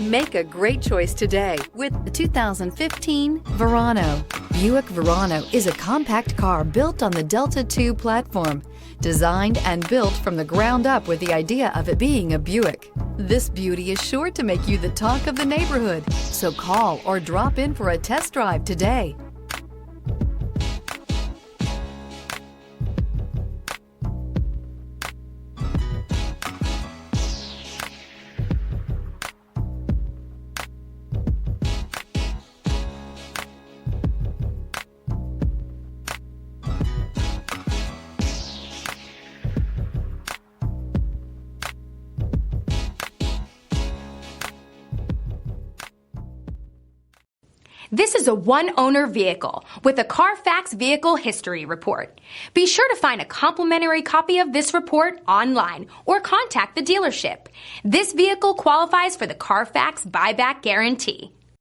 Make a great choice today with the 2015 Verano. Buick Verano is a compact car built on the Delta II platform, designed and built from the ground up with the idea of it being a Buick. This beauty is sure to make you the talk of the neighborhood, so call or drop in for a test drive today. This is a one-owner vehicle with a Carfax Vehicle History Report. Be sure to find a complimentary copy of this report online or contact the dealership. This vehicle qualifies for the Carfax Buyback Guarantee.